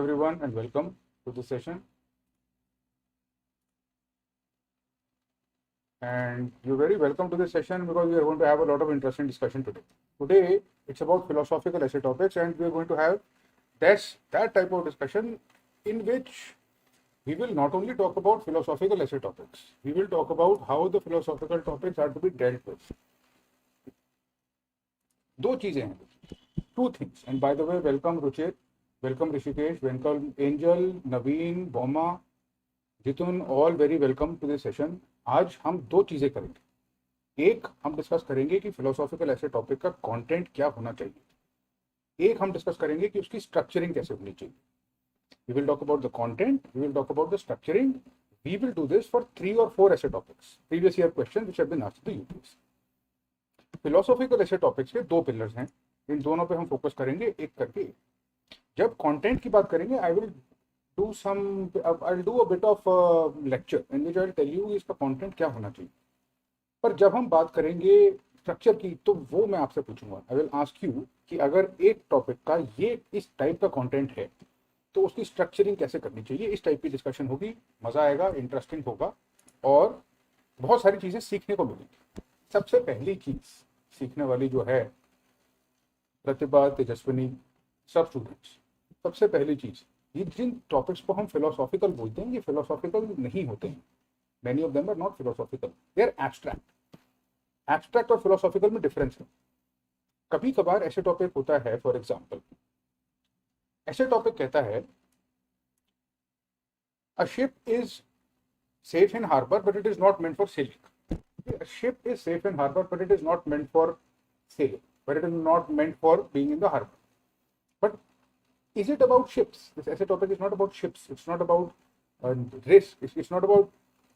Everyone and welcome to the session. And you're very welcome to this session because we are going to have a lot of interesting discussion today. Today it's about philosophical essay topics, and we are going to have that type of discussion in which we will not only talk about philosophical essay topics, we will talk about how the philosophical topics are to be dealt with. दो चीजें हैं, two things. And by the way, welcome Ruchit, welcome Rishikesh, welcome Angel, Naveen, Boma, Jitun, all very welcome to this session. आज हम दो चीजें करेंगे. एक, हम डिस्कस करेंगे कि फिलोसॉफिकल ऐसे टॉपिक का कंटेंट क्या होना चाहिए. एक, हम डिस्कस करेंगे कि उसकी स्ट्रक्चरिंग कैसे होनी चाहिए. We will talk about the content, we will talk about the structuring. We will do this for 3 or 4 essay topics, previous year questions which have been asked to the UPSC. Philosophical ऐसे topics के दो pillars हैं, इन दोनों पे हम focus करेंगे एक करके. जब कंटेंट की बात करेंगे, I will do a bit of lecture in which I will tell you इसका कंटेंट क्या होना चाहिए. पर जब हम बात करेंगे स्ट्रक्चर की, तो वो मैं आपसे पूछूंगा. आई विल आस्क यू कि अगर एक टॉपिक का ये इस टाइप का कंटेंट है तो उसकी स्ट्रक्चरिंग कैसे करनी चाहिए. इस टाइप की डिस्कशन होगी, मजा आएगा, इंटरेस्टिंग होगा और बहुत सारी चीजें सीखने को मिलेंगी. सबसे पहली चीज सीखने वाली जो है, प्रतिभा, तेजस्विनी, सब स्टूडेंट्स, सबसे पहली चीज, ये जिन टॉपिक्स को हम फिलोसॉफिकल बोलते हैं, ये फिलोसॉफिकल नहीं होते हैं. Many of them are not philosophical, they are abstract. Abstract और फिलोसॉफिकल में डिफरेंस है. कभी कभार ऐसे टॉपिक होता है, फॉर एग्जाम्पल ऐसे टॉपिक कहता है a ship is safe in harbour but it is not meant for sailing. A ship is safe in harbor, but it is not meant for sailing, but it is not meant for being in the harbor. But is it about ships? This essay topic is not about ships. It's not about risk. It's not about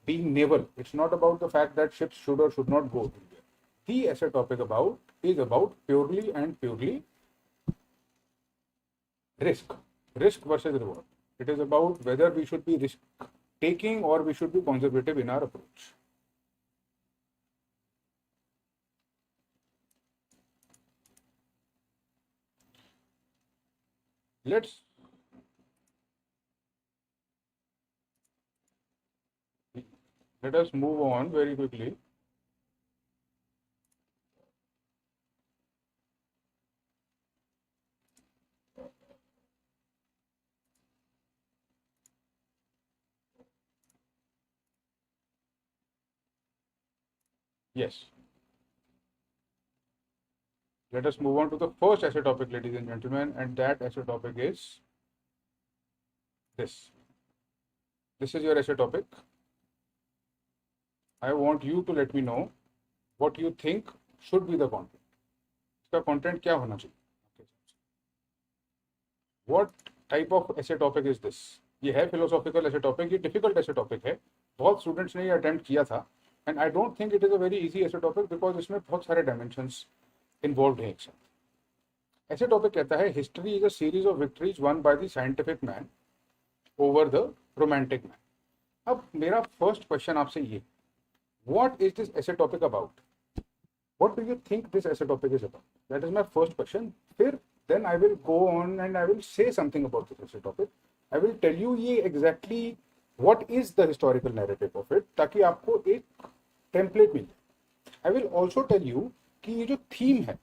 being naval. It's not about the fact that ships should or should not go there. The essay topic is about purely and purely risk versus reward. It is about whether we should be risk taking or we should be conservative in our approach. Let us move on very quickly. Yes. Let us move on to the first essay topic, ladies and gentlemen, and that essay topic is this. This is your essay topic. I want you to let me know what you think should be the content. इसका content क्या होना चाहिए? What type of essay topic is this? ये है philosophical essay topic. ये difficult essay topic है. बहुत students ने ये attempt किया था, and I don't think it is a very easy essay topic because इसमें बहुत सारे dimensions इन्वॉल्व है एक साथ. ऐसे टॉपिक कहता है history is a series of victories won by the scientific man over the romantic man. अब मेरा फर्स्ट क्वेश्चन आपसे ये, what is this essay topic about? What do you think this essay topic is about? That is my first question. फिर then I will go on and I will say something about this essay topic. I will tell you ये exactly what is the historical narrative of it, ताकि आपको एक template मिले. I will also tell you कि ये जो theme है,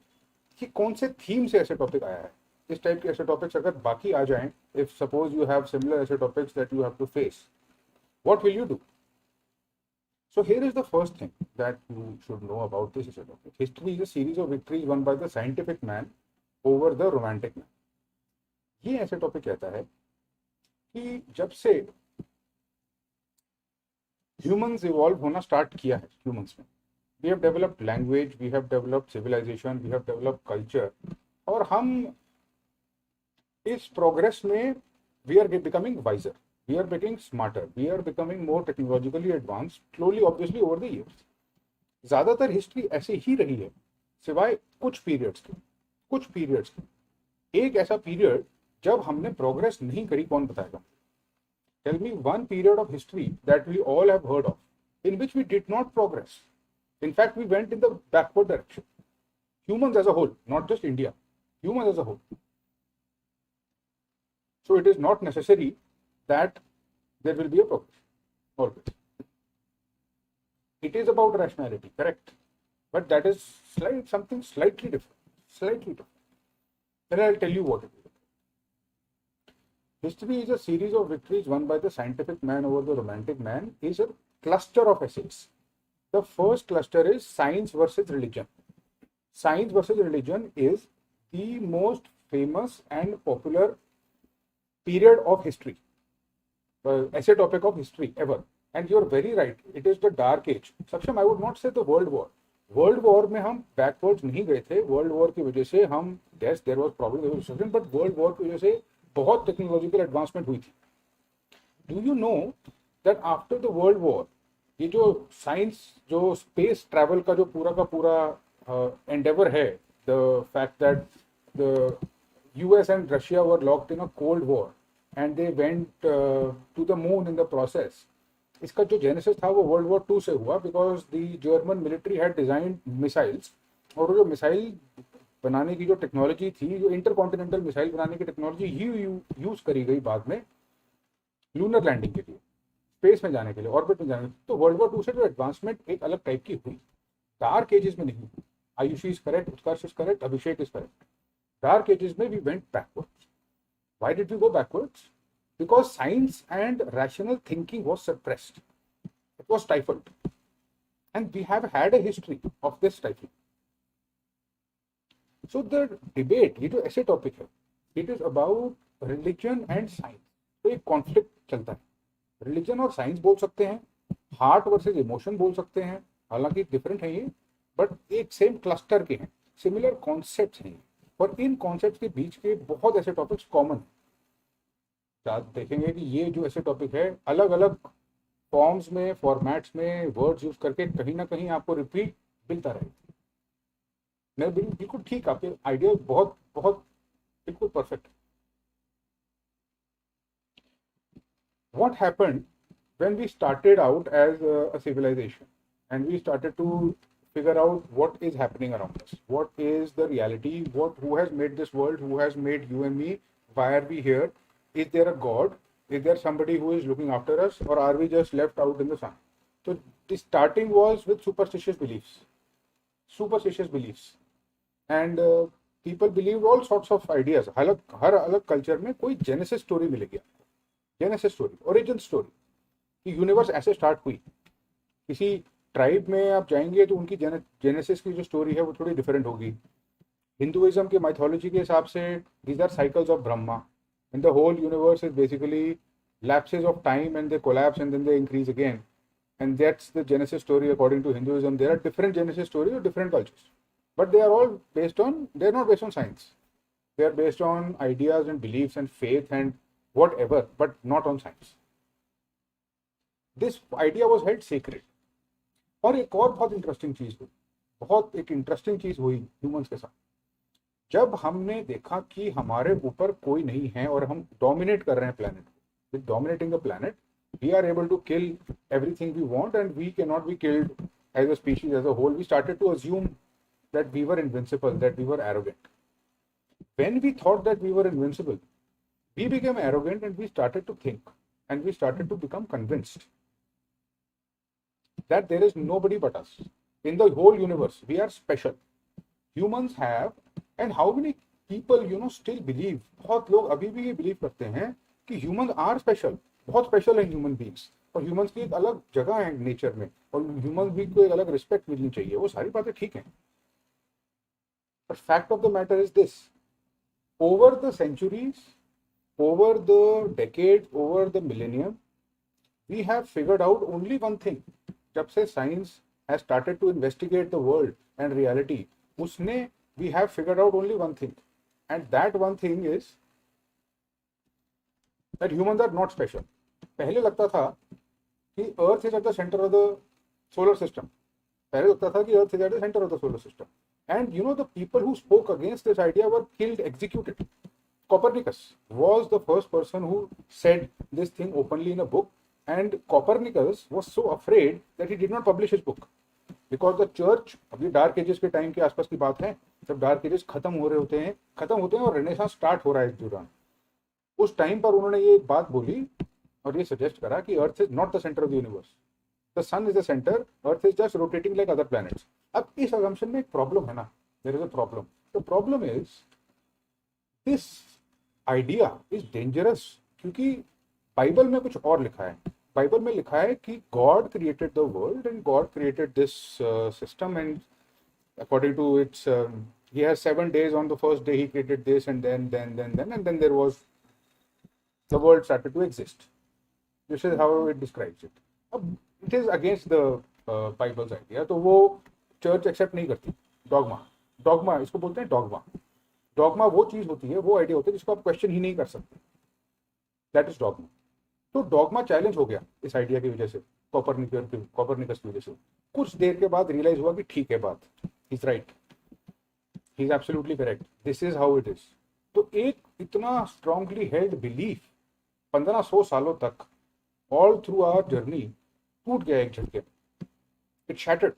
कि कौन से थीम से ऐसे टॉपिक आया है. इस टाइप के ऐसे टॉपिक्स अगर बाकी आ जाएं, if suppose you have similar essay topics that you have to face, what will you do? So here is the first thing that you should know about this essay topic. History is a series of victories won by the scientific man over the romantic man. ये essay topic कहता है कि जब से humans evolve होना start किया है, humans में we have developed language, we have developed civilization, we have developed culture, और हम इस प्रोग्रेस में we are becoming wiser, we are becoming smarter, we are becoming more technologically advanced slowly obviously over the years. ज़्यादातर history ऐसे ही रही है सिवाय कुछ पीरियड्स के. एक ऐसा पीरियड जब हमने प्रोग्रेस नहीं करी, कौन बताएगा? Tell me one period of history that we all have heard of in which we did not progress. In fact, we went in the backward direction. Humans as a whole, not just India. Humans as a whole. So it is not necessary that there will be a progression always. It is about rationality, correct? But that is something slightly different. Slightly different. Then I'll tell you what it is. History is a series of victories won by the scientific man over the romantic man, is a cluster of essays. The first cluster is science versus religion. Science versus religion is the most famous and popular period of history, essay topic of history ever. And you're very right, it is the dark age. Saksham, I would not say the world war. World war में हम backwards नहीं गए थे. World war की वजह से हम yes there was problem, but world war की वजह से बहुत टेक्नोलॉजिकल एडवांसमेंट हुई थी. Do you know that after the world war ये जो साइंस, जो स्पेस ट्रैवल का जो पूरा एंडेवर है, the fact that the US and Russia were locked in a cold war and they went to the moon in the process, इसका जो genesis था वो वर्ल्ड वॉर 2 से हुआ, because the German military had design missiles, और वो जो missile बनाने की जो टेक्नोलॉजी थी, जो इंटरकॉन्टिनेंटल मिसाइल बनाने की टेक्नोलॉजी ही यूज करी गई बाद में लूनर लैंडिंग के लिए, स्पेस में जाने के लिए, ऑर्बिट में जाने के लिए. तो वर्ल्ड वॉर 2 से जो एडवांसमेंट एक अलग टाइप की हुई, डार्क एजेस में नहीं. Ayushi is correct, Utkarsh is correct, Abhishek is correct. Dark ages में we went backwards. Why did we go backwards? Because science and rational thinking was suppressed. It was stifled. And we have had a history of this stifling. So the debate, ये जो ऐसे topic है, it is about religion and science. तो एक conflict चलता है. Religion और science बोल सकते हैं, हार्ट वर्सेस इमोशन बोल सकते हैं, हालांकि डिफरेंट है ये, बट एक सेम क्लस्टर के हैं, सिमिलर कॉन्सेप्ट्स हैं, और इन कॉन्सेप्ट्स के बीच के बहुत ऐसे टॉपिक्स कॉमन हैं. देखेंगे कि ये जो ऐसे टॉपिक है अलग अलग फॉर्म्स में, फॉर्मेट्स में, वर्ड्स यूज करके कहीं ना कहीं आपको रिपीट मिलता रहेगा. मैं बिल्कुल ठीक, आपके आइडिया बहुत बहुत बिल्कुल perfect. What happened when we started out as a civilisation and we started to figure out what is happening around us, what is the reality, who has made this world, who has made you and me, why are we here, is there a god, is there somebody who is looking after us, or are we just left out in the sun? So the starting was with superstitious beliefs, and people believed all sorts of ideas. हर अलग culture में कोई genesis story मिलेगी आपको, genesis story, origin story कि universe ऐसे start हुई. किसी tribe में आप जाएंगे तो उनकी जेनेसिस की जो स्टोरी है वो थोड़ी डिफरेंट होगी. हिंदुइज्म के माइथोलॉजी के हिसाब से these are cycles of Brahma, and the whole universe is basically lapses of time and they collapse and then they increase again, and that's the genesis story according to Hinduism. There are different genesis stories of different cultures, but they are all they're not based on science, they are based on ideas and beliefs and faith and whatever, but not on science. This idea was held sacred. और एक और बहुत interesting चीज हुई, बहुत एक interesting चीज हुई ह्यूमंस के साथ, जब हमने देखा कि हमारे ऊपर कोई नहीं है और हम डोमिनेट कर रहे हैं planet. With dominating the planet we are able to kill everything we want and we can not be killed as a species, as a whole. We started to assume that we were invincible, that we were arrogant. When we thought that we were invincible, we became arrogant and we started to think and we started to become convinced that there is nobody but us in the whole universe. We are special. Humans have, and how many people still believe, बहुत लोग अभी भी ये believe करते हैं कि humans are special, बहुत special है human beings, और humans की एक अलग जगह है नेचर में, और humans भी को एक अलग रिस्पेक्ट मिलनी चाहिए. वो सारी बातें ठीक हैं, but fact of the matter is this: over the centuries, over the decades, over the millennium, we have figured out only one thing. जब से science has started to investigate the world and reality, उसने we have figured out only one thing, and that one thing is that humans are not special. पहले लगता था कि earth is at the centre of the solar system, पहले लगता था कि earth is at the centre of the solar system, and the people who spoke against this idea were killed, executed. Copernicus was the first person who said this thing openly in a book. And Copernicus was so afraid that he did not publish his book because the church, अभी dark ages के time के आसपास की बात है, जब dark ages खत्म होते हैं और रेनेसांस स्टार्ट हो रहा है इस दौरान, उस टाइम पर उन्होंने ये एक बात बोली और ये सजेस्ट करा कि earth is not the centre of the universe, the sun is the centre, earth is just rotating like other planets. अब इस असम्पशन में एक प्रॉब्लम है ना, there is a problem. The problem is this idea is dangerous, क्योंकि बाइबल में कुछ और लिखा है। बाइबल में लिखा है कि God created the world and God created this system, and according to its he has 7 days. On the first day he created this, and then there was the world started to exist. This is how it describes it. It is against the Bible's idea, तो वो church accept नहीं करती। Dogma इसको बोलते हैं। Dogma वो चीज होती है, वो आइडिया होती है जिसको आप क्वेश्चन ही नहीं कर सकते, दैट इज डॉगमा। तो डॉगमा चैलेंज हो गया इस आइडिया की वजह से, कॉपरनिकस की वजह से। कुछ देर के बाद रियलाइज हुआ कि ठीक है बात, he is right, he is absolutely correct, this is how it is. तो एक इतना स्ट्रांगली हेल्ड बिलीफ 1500 सालों तक ऑल थ्रू आवर जर्नी टूट गया एक झटके, इट शैटर्ड।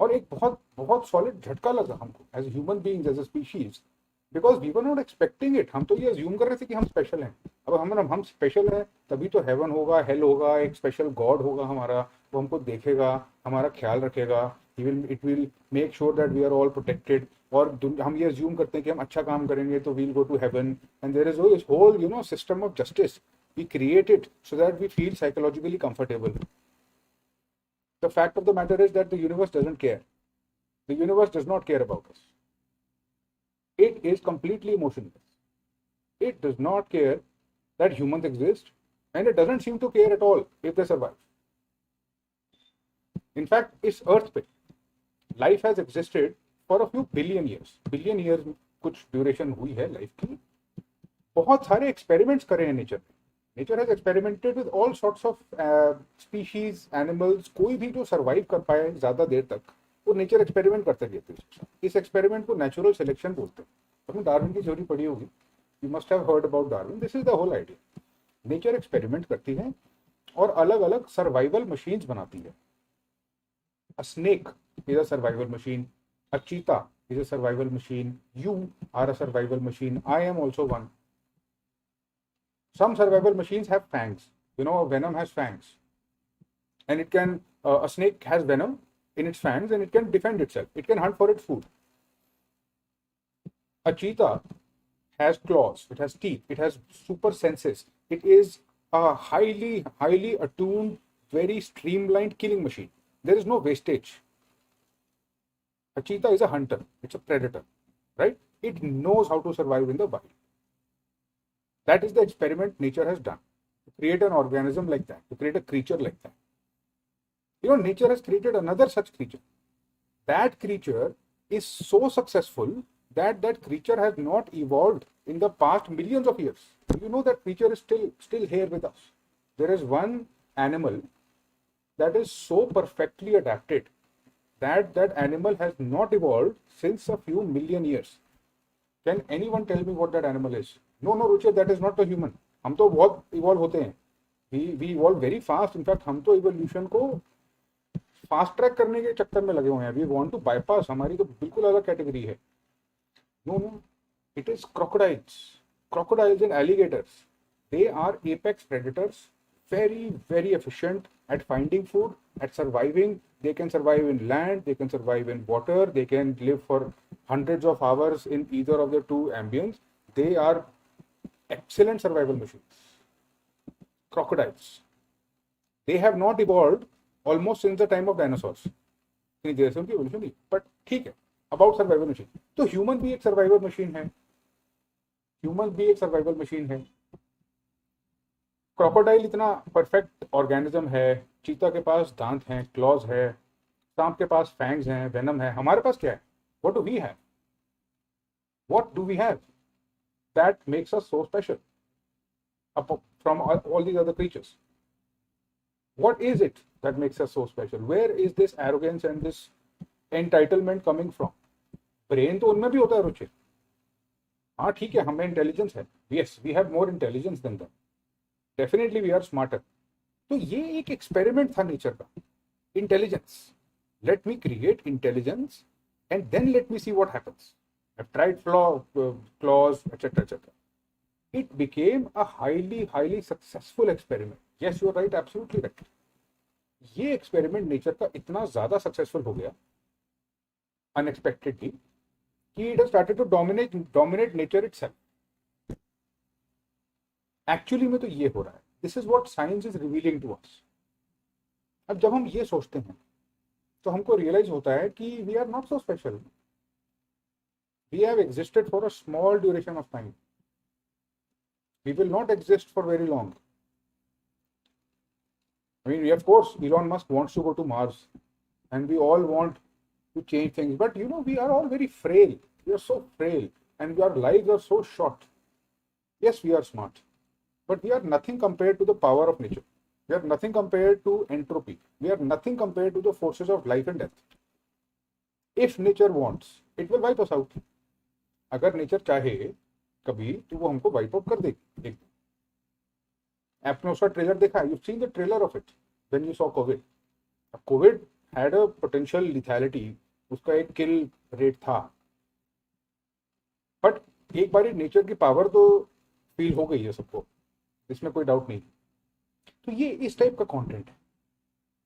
और एक बहुत बहुत सॉलिड झटका लगा हमको as human beings, as a species, because we were not expecting it. हम तो ये अज्यूम कर रहे थे कि हम स्पेशल हैं। अब हम स्पेशल हैं तभी तो हेवन होगा, हेल होगा, एक स्पेशल गॉड होगा हमारा, वो हमको देखेगा, हमारा ख्याल रखेगा, it will make sure that we are all protected. और हम ये अज्यूम करते हैं कि हम अच्छा काम करेंगे तो we'll go to heaven, and there is this whole system of justice we created so that we feel psychologically comfortable. The fact of the matter is that the universe doesn't care. The universe does not care about us. It is completely emotionless. It does not care that humans exist, and it doesn't seem to care at all if they survive. In fact, इस अर्थ पे life has existed for a few billion years. Billion years कुछ duration हुई है life की। बहुत सारे experiments करे हैं नेचर में। Nature has experimented with all sorts of species, animals. कोई भी जो सर्वाइव कर पाए ज्यादा देर तक, वो नेचर एक्सपेरिमेंट करते रहते हैं। इस एक्सपेरिमेंट को नेचुरल सिलेक्शन बोलते हैं। आपने डार्विन की थ्योरी पढ़ी होगी, you must have heard about Darwin. This is the whole idea. Nature experiment करती है और अलग अलग सर्वाइवल मशीन्स बनाती है। A snake is a survival machine, a cheetah is a survival machine, you are a survival machine, I am also one. Some survival machines have fangs, a venom has fangs, and it can a snake has venom in its fangs and it can defend itself, it can hunt for its food. A cheetah has claws, it has teeth, it has super senses, it is a highly attuned, very streamlined killing machine. There is no wastage. A cheetah is a hunter, it's a predator, right? It knows how to survive in the wild. That is the experiment nature has done, to create an organism like that, to create a creature like that. Nature has created another such creature. That creature is so successful that that creature has not evolved in the past millions of years. That creature is still here with us. There is one animal that is so perfectly adapted that animal has not evolved since a few million years. Can anyone tell me what that animal is? No, Ruchir, that is not the human. हम तो बहुत evolve होते हैं, we evolve very fast. In fact, हम तो evolution को fast track करने के चक्कर में लगे हुए हैं। We want to bypass, हमारी तो बिल्कुल अलग कैटेगरी है। No, it is crocodiles and alligators. They are apex predators, very efficient at finding food, at surviving. They can survive in land, they can survive in water, they can live for hundreds of hours in either of the two ambience. They are excellent survival machines. Crocodiles, they have not evolved almost since the time of dinosaurs. इतनी देर से उनकी evolution नहीं, but ठीक है, about survival machine. तो human भी एक survival machine है, क्रोकोडाइल इतना परफेक्ट ऑर्गेनिज्म है, चीता के पास दांत हैं, क्लॉज है, सांप के पास फैंग्स हैं, वेनम है। हमारे पास क्या है? What do we have that makes us so special from all these other creatures? What is it that makes us so special? Where is this arrogance and this entitlement coming from? Brain तो उनमें भी होता है रुचि। हाँ ठीक है, हमें intelligence है, yes we have more intelligence than them, definitely we are smarter. तो ये एक एक्सपेरिमेंट था नेचर का। Intelligence, let me create intelligence and then let me see what happens. I have tried claws, etc. it became a highly successful experiment. Yes, you are right, absolutely right. ये experiment nature का इतना ज्यादा successful हो गया unexpectedly कि it has started to dominate nature itself. Actually में तो ये हो रहा है, this is what science is revealing to us. अब जब हम ये सोचते हैं तो हमको रियलाइज होता है कि we are not so special, we have existed for a small duration of time, we will not exist for very long. I mean, of course, Elon Musk wants to go to Mars, and we all want to change things. But you know, we are all very frail. We are so frail, and our lives are so short. Yes, we are smart, but we are nothing compared to the power of nature. We are nothing compared to entropy. We are nothing compared to the forces of life and death. If nature wants, it will wipe us out. अगर nature चाहे कभी तो वो हमको wipe out कर देगी। आपने उसका ट्रेलर देखा, you seen the trailer of it when you saw Covid. Covid had a potential lethality, उसका एक किल रेट था, बट एक बार नेचर की पावर तो फील हो गई है सबको, इसमें कोई डाउट नहीं। तो ये इस टाइप का कंटेंट है,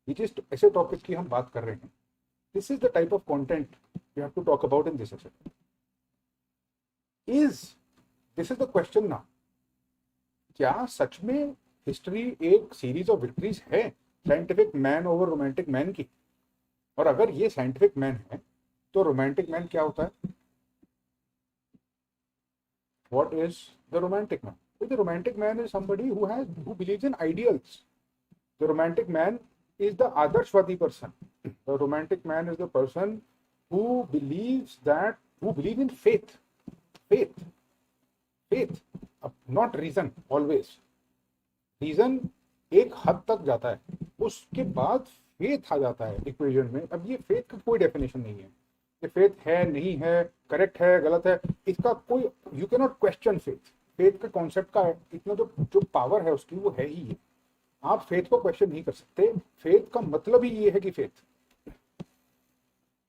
ये जिस ऐसे टॉपिक की हम बात कर रहे हैं, this is the type of content we have to talk about in this session. This is the question ना, क्या सच में हिस्ट्री एक सीरीज ऑफ विक्ट्रीज है scientific man over romantic man की? और अगर ये साइंटिफिक मैन है तो रोमांटिक मैन क्या होता है? What is the romantic man? The romantic man is somebody who believes in ideals. The romantic man is the adarshwadi person. The romantic man is the person who believes in faith, not reason always. Reason एक हद तक जाता है, उसके बाद faith आ जाता है equation में। अब ये फेथ का कोई डेफिनेशन नहीं है, ये फेथ है नहीं है, करेक्ट है गलत है, इसका कोई, you can not question faith. Faith का कॉन्सेप्ट का इतना जो पावर है उसकी वो है ही है, आप फेथ को क्वेश्चन नहीं कर सकते। फेथ का मतलब ही ये है कि फेथ,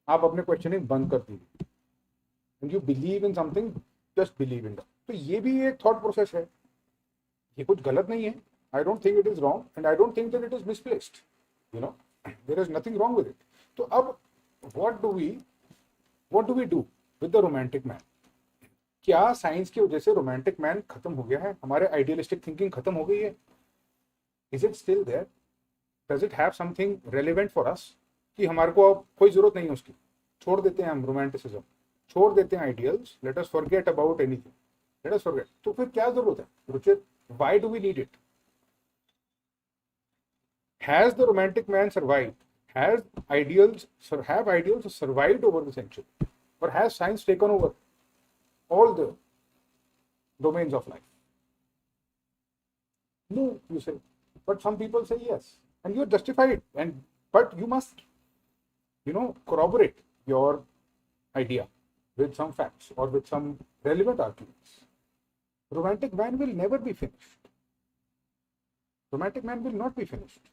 आप अपने क्वेश्चनिंग बंद कर दीजिए, and you believe in something, just believe in that. तो ये भी एक थॉट प्रोसेस है, ये कुछ गलत नहीं है। I don't think it is wrong, and I don't think that it is misplaced. You know, there is nothing wrong with it. तो अब what do we do with the romantic man? क्या science की वजह से romantic man खत्म हो गया है? हमारे आइडियलिस्टिक थिंकिंग खत्म हो गई है? Is it still there? Does it have something relevant for us? कि हमारे को अब कोई जरूरत नहीं है उसकी, छोड़ देते हैं हम रोमांटिसिज्म, छोड़ देते हैं ideals, let us forget about anything, let us forget. तो फिर क्या जरूरत है Ruchit? Why do we need it? Has the romantic man survived? Have ideals survived over the century? Or has science taken over all the domains of life? No, you say. But some people say yes. And you're justified. But you must, corroborate your idea with some facts or with some relevant arguments. Romantic man will never be finished. Romantic man will not be finished.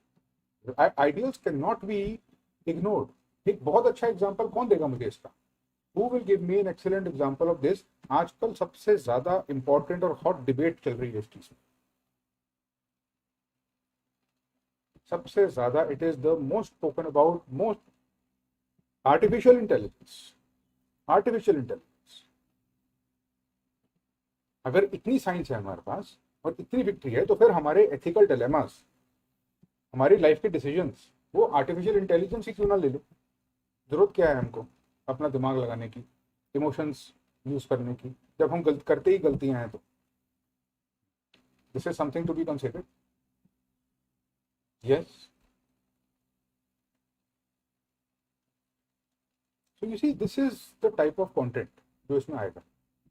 Ideals cannot be ignored. एक बहुत अच्छा example कौन देगा मुझे इसका? Who will give me an excellent example of this? आजकल सबसे ज्यादा इंपॉर्टेंट और हॉट डिबेट चल रही है इस चीज में, सबसे ज्यादा it is the most spoken about most artificial intelligence. अगर इतनी साइंस है हमारे पास और इतनी विक्ट्री है, तो फिर हमारे एथिकल डिलेमास, हमारी लाइफ के डिसीजंस, वो आर्टिफिशियल इंटेलिजेंस ही क्यों ना ले ले? जरूरत क्या है हमको अपना दिमाग लगाने की, इमोशंस यूज करने की, जब हम करते ही गलतियां हैं? तो this is something to be considered. Yes, so you see this is the type of content जो इसमें आएगा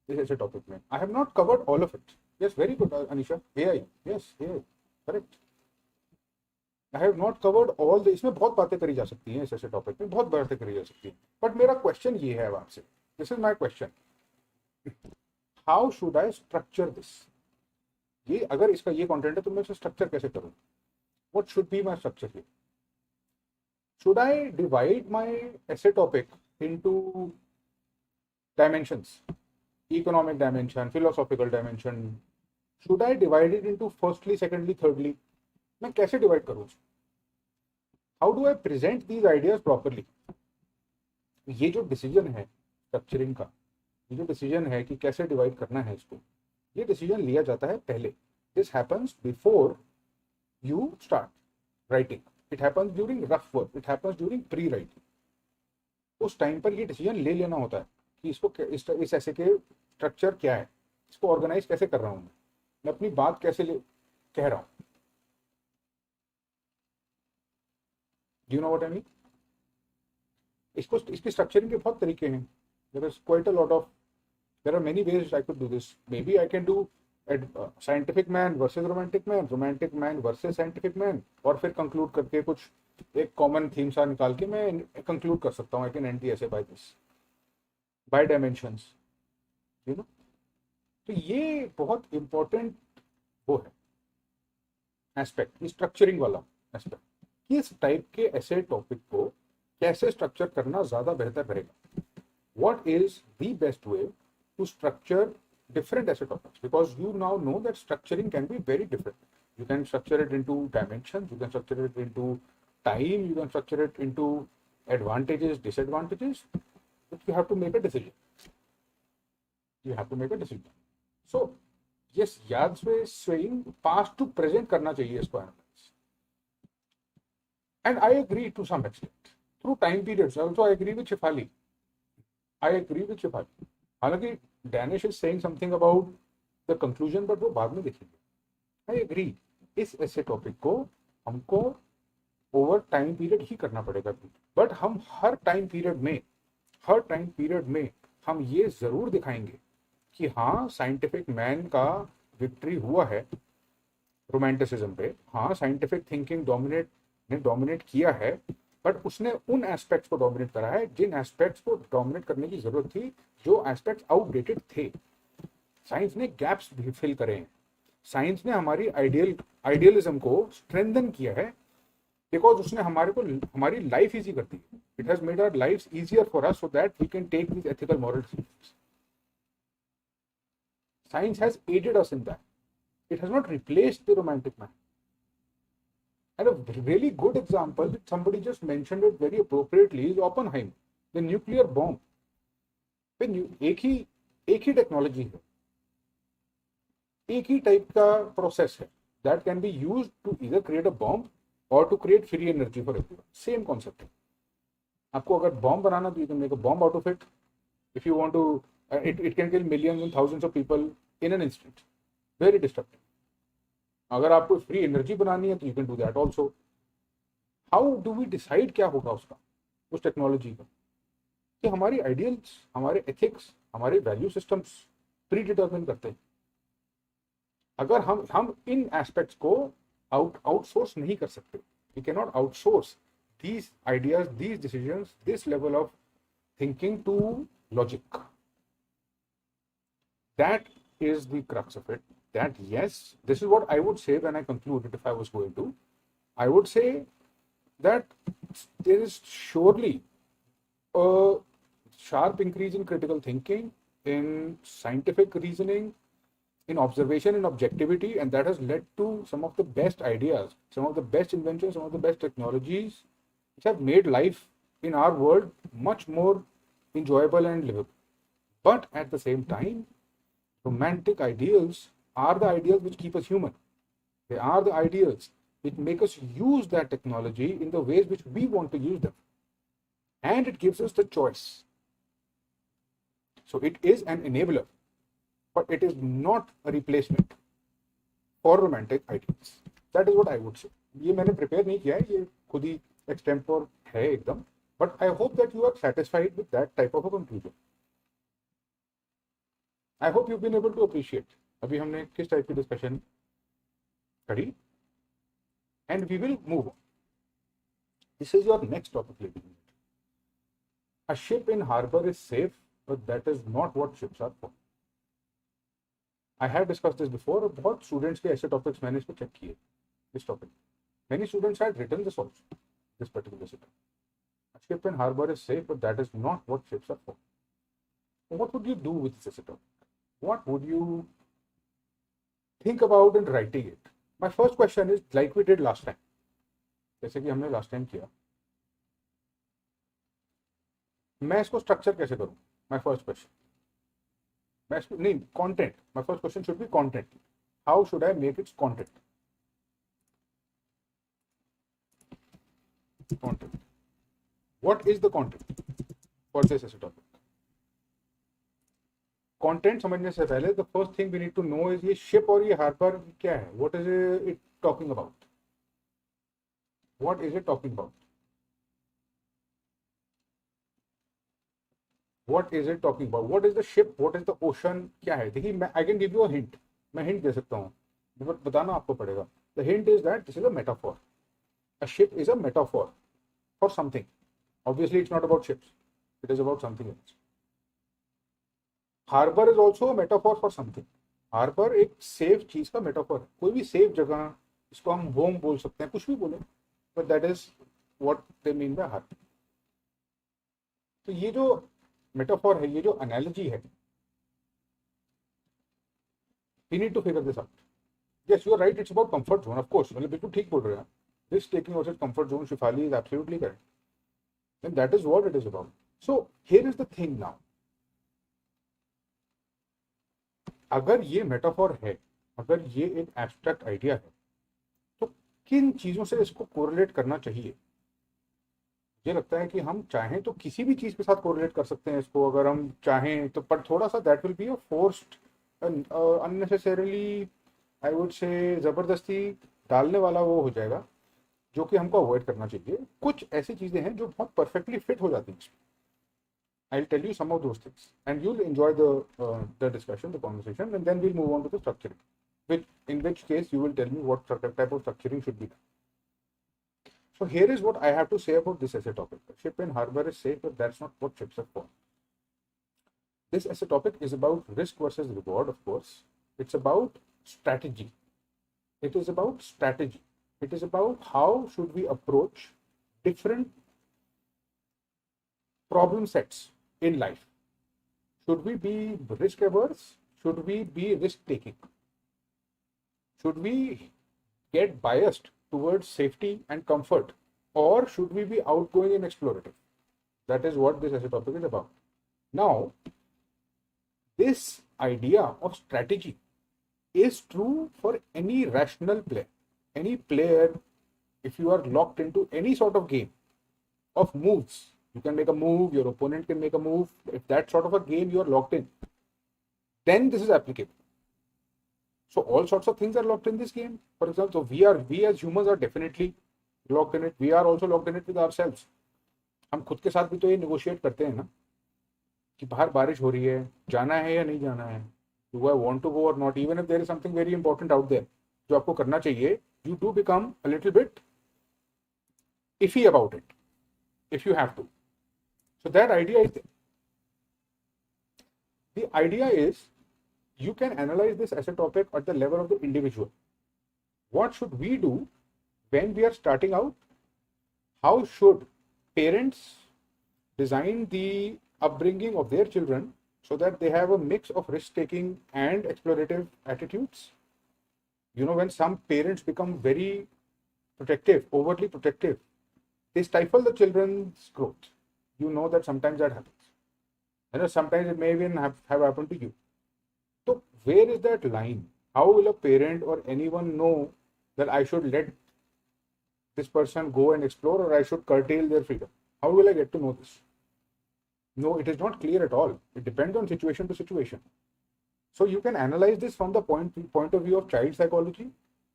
इस ऐसे टॉपिक में। I have not covered all of it. Yes, very good Anisha, AI, yes AI, correct. I have not covered all the, इसमें बहुत बातें करी जा सकती हैं, इस ऐसे टॉपिक में बहुत बातें करी जा सकती हैं, बट मेरा क्वेश्चन ये है अब आपसे, this is my question, how should I structure this? ये अगर इसका ये कंटेंट है तो मैं इसे स्ट्रक्चर कैसे करूं? What should be my structure here? Should I divide my essay topic into dimensions, economic dimension, philosophical dimension, should I divide it into firstly, secondly, thirdly? मैं कैसे डिवाइड करूँ? How do I present these ideas properly? ये जो decision है structuring का, ये जो decision है कि कैसे डिवाइड करना है इसको, ये डिसीजन लिया जाता है पहले. This happens before you start writing. It happens during rough work, it happens during pre writing. उस टाइम पर ये डिसीजन ले लेना होता है कि इसको इस ऐसे के स्ट्रक्चर क्या है, इसको ऑर्गेनाइज कैसे कर रहा हूँ, मैं अपनी बात कैसे कह रहा हूँ. Do you know what I mean? इसको, इसकी स्ट्रक्चरिंग के बहुत तरीके हैं. There is quite a lot of, there are many ways I could do this. Maybe I can do scientific man versus romantic man versus scientific man, और फिर conclude करके कुछ एक कॉमन थीम सा निकाल के मैं कंक्लूड कर सकता हूँ. I can end the essay by this, by dimensions, you know. तो ये बहुत इंपॉर्टेंट वो है एस्पेक्ट, स्ट्रक्चरिंग वाला एस्पेक्ट. किस टाइप के ऐसे टॉपिक को कैसे स्ट्रक्चर करना ज्यादा बेहतर रहेगा. What is the best way to structure different essay topics, because you now know that structuring can be very different. You can structure it into dimensions, you can structure it into time, you can structure it into advantages, disadvantages, but you have to make a decision. You have to make a decision. So yes, याद से swaying past to present करना चाहिए इसको analyze. And I agree to some extent through time periods. Also I agree with Shefali. हालांकि Danish is saying something about the conclusion, but वो बाद में देखेंगे. आई एग्री, इस ऐसे टॉपिक को हमको ओवर टाइम पीरियड ही करना पड़ेगा. बट हम हर टाइम पीरियड में हम ये जरूर दिखाएंगे कि हाँ, साइंटिफिक मैन का विक्ट्री हुआ है रोमांटिसिज्म पे. हाँ, साइंटिफिक थिंकिंग डोमिनेट किया है, बट उसने उन एस्पेक्ट्स को डोमिनेट करा है जिन एस्पेक्ट्स को डोमिनेट करने की जरूरत थी, जो एस्पेक्ट्स आउटडेटेड थे. साइंस ने गैप्स भी फिल करे हैं. साइंस ने हमारी आइडियलिज्म को स्ट्रेंथन किया है, बिकॉज उसने हमारी लाइफ इजी कर दी. It has made our lifes easier for us so that we can take this ethical moral decisions. Science has aided us in that. It has not replaced the romantic man. And a really good example that somebody just mentioned it very appropriately is Oppenheimer, the nuclear bomb. एक ही technology है, एक ही type का process है that can be used to either create a bomb or to create free energy for everyone. Same concept है. आपको अगर bomb बनाना तो you can make a bomb out of it. If you want to, it can kill millions and thousands of people in an instant. Very destructive. अगर आपको free energy बनानी है तो you can do that also. How do we decide क्या होगा उसका, उस technology का? कि हमारी आइडियल्स, हमारे एथिक्स, हमारे वैल्यू सिस्टम्स प्री डिटर्मिन करते हैं. अगर हम इन एस्पेक्ट्स को आउटसोर्स नहीं कर सकते. We can not outsource these ideas, these decisions, this level of thinking to logic. That is the crux of it. That yes, this is what I would say when I conclude it. If I was going to, I would say that there is surely a sharp increase in critical thinking, in scientific reasoning, in observation and objectivity, and that has led to some of the best ideas, some of the best inventions, some of the best technologies which have made life in our world much more enjoyable and livable. But at the same time, romantic ideals are the ideals which keep us human. They are the ideals which make us use that technology in the ways which we want to use them. And it gives us the choice. So it is an enabler, but it is not a replacement for romantic ideals. That is what I would say. ये मैंने prepare नहीं किया है, ये खुद ही extempore है एकदम. But I hope that you are satisfied with that type of a conclusion. I hope you've been able to appreciate अभी हमने किस टाइप की डिस्कशन करी. And we will move on. This is your next topic, ladies and gentlemen. A ship in harbor is safe, but that is not what ships are for. I have discussed this before. बहुत students के ऐसे topics मैंने इसको check किए. This topic. Many students had written this also. This particular topic. A ship in harbor is safe, but that is not what ships are for. What would you do with this topic? What would you think about in writing it. My first question is like we did last time. जैसे कि हमने last time किया, मैं इसको structure कैसे करूं? My first question, मैं इसको नहीं, content, my first question should be content. How should I make its content? Content, what is the content for this as a topic? Content समझने से पहले the first thing we need to know is ये ship और ये harbour क्या है? What is it talking about? What is it talking about? What is it talking about? What is the ship? What is the ocean? क्या है? देखिए, मैं I can give you a hint. मैं hint दे सकता हूँ, but बताना आपको पड़ेगा. The hint is that this is a metaphor. A ship is a metaphor for something. Obviously, it's not about ships. It is about something else. Harbor is also a metaphor for something. Harbor एक safe चीज का metaphor है. कोई भी safe जगह, इसको हम home बोल सकते हैं, कुछ भी बोले, but that is what they mean by harbor. तो ये जो मेटाफॉर है, ये जो एनालॉजी है, we need to figure this out. Yes, you are right, it's about comfort zone, of course. मतलब बिल्कुल ठीक बोल रहे हैं. This taking outside comfort zone, Shifali is absolutely correct. And that is what it is about. So here is the thing now. अगर ये metaphor है, अगर ये एक एब्स्ट्रैक्ट आइडिया है, तो किन चीजों से इसको कोरिलेट करना चाहिए? मुझे लगता है कि हम चाहें तो किसी भी चीज के साथ कोरिलेट कर सकते हैं इसको, अगर हम चाहें तो, पर थोड़ा सा that will be a forced, unnecessarily, I would से जबरदस्ती डालने वाला वो हो जाएगा, जो कि हमको अवॉइड करना चाहिए. कुछ ऐसी चीजें हैं जो बहुत परफेक्टली फिट हो जाती हैं. I'll tell you some of those things, and you'll enjoy the discussion, the conversation, and then we'll move on to the structuring. In which case you will tell me what type of structuring should be done. So here is what I have to say about this essay topic. Ship and harbor is safe, but that's not what ships are for. This essay topic is about risk versus reward, of course. It's about strategy. It is about strategy. It is about how should we approach different problem sets in life. Should we be risk averse? Should we be risk taking? Should we get biased towards safety and comfort, or should we be outgoing and explorative? That is what this essay topic is about. Now, this idea of strategy is true for any rational player. Any player, if you are locked into any sort of game of moves, you can make a move, your opponent can make a move. If that sort of a game you are locked in, then this is applicable. So all sorts of things are locked in this game. For example, so we as humans are definitely locked in it. We are also locked in it with ourselves. हम खुद के साथ भी तो ये negotiate करते हैं ना, कि बाहर बारिश हो रही है, जाना है या नहीं जाना है. Do I want to go or not? Even if there is something very important out there, जो आपको करना चाहिए, you do become a little bit iffy about it, if you have to. So that idea is there. The idea is you can analyze this as a topic at the level of the individual. What should we do when we are starting out? How should parents design the upbringing of their children so that they have a mix of risk-taking and explorative attitudes? You know, when some parents become very protective, overly protective, they stifle the children's growth. You know that sometimes that happens. You know, sometimes it may even have happened to you. So where is that line? How will a parent or anyone know that I should let this person go and explore, or I should curtail their freedom? How will I get to know this? No, it is not clear at all. It depends on situation to situation. So you can analyze this from the point of view of child psychology,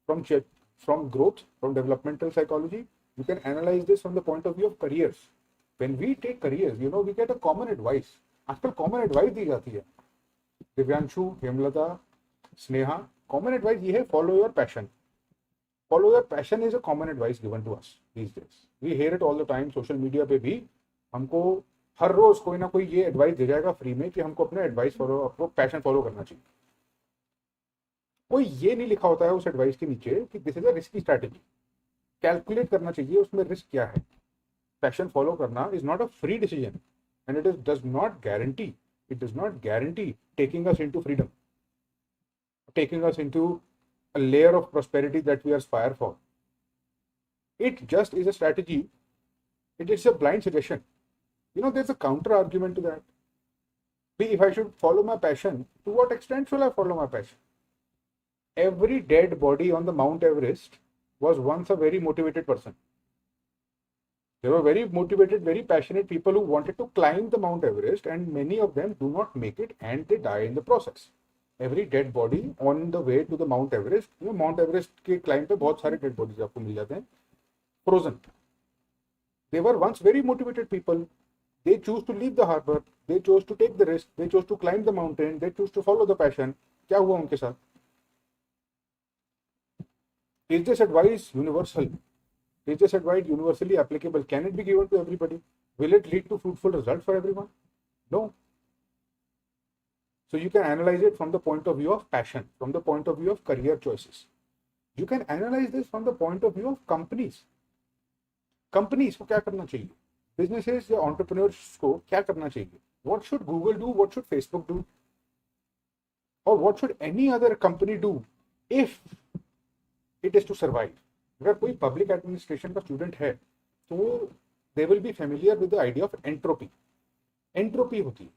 from growth, from developmental psychology. You can analyze this from the point of view of careers. When we take careers, you know, we get a common advice. आजकल common advice दी जाती है. Divyanshu, Hemlata, Sneha, common advice ये है, follow your passion. Follow your passion is a common advice given to us these days. We hear it all the time. Social media पे भी हमको हर रोज कोई ना कोई ये एडवाइस दे जाएगा फ्री में कि हमको अपना एडवाइस फॉलो, अपना पैशन फॉलो करना चाहिए. कोई ये नहीं लिखा होता है उस एडवाइस के नीचे कि this is a risky strategy. Calculate करना चाहिए उसमें रिस्क क्या है. पैशन फॉलो करना is not a free decision, and it does not guarantee taking us into freedom, taking us into a layer of prosperity that we aspire for. It just is a strategy. It is a blind suggestion. There's a counter argument to that. If I should follow my passion, to what extent shall I follow my passion? Every dead body on the Mount Everest was once a very motivated person. There were very motivated, very passionate people who wanted to climb the Mount Everest, and many of them do not make it and they die in the process. Every dead body on the way to the Mount Everest, Mount Everest के climb पे बहुत सारे dead bodies आपको मिल जाते हैं, frozen. They were once very motivated people. They choose to leave the harbor. They chose to take the risk. They chose to climb the mountain. They chose to follow the passion. क्या हुआ उनके साथ? Is this advice universal? Is this advice universally applicable? Can it be given to everybody? Will it lead to fruitful results for everyone? No. So you can analyze it from the point of view of passion, from the point of view of career choices. You can analyze this from the point of view of companies. Companies को क्या करना चाहिए? Businesses या entrepreneurs को क्या करना चाहिए? What should Google do? What should Facebook do? Or what should any other company do if it is to survive? अगर कोई पब्लिक एडमिनिस्ट्रेशन का स्टूडेंट है तो they will be familiar with the idea of entropy. Entropy होती है,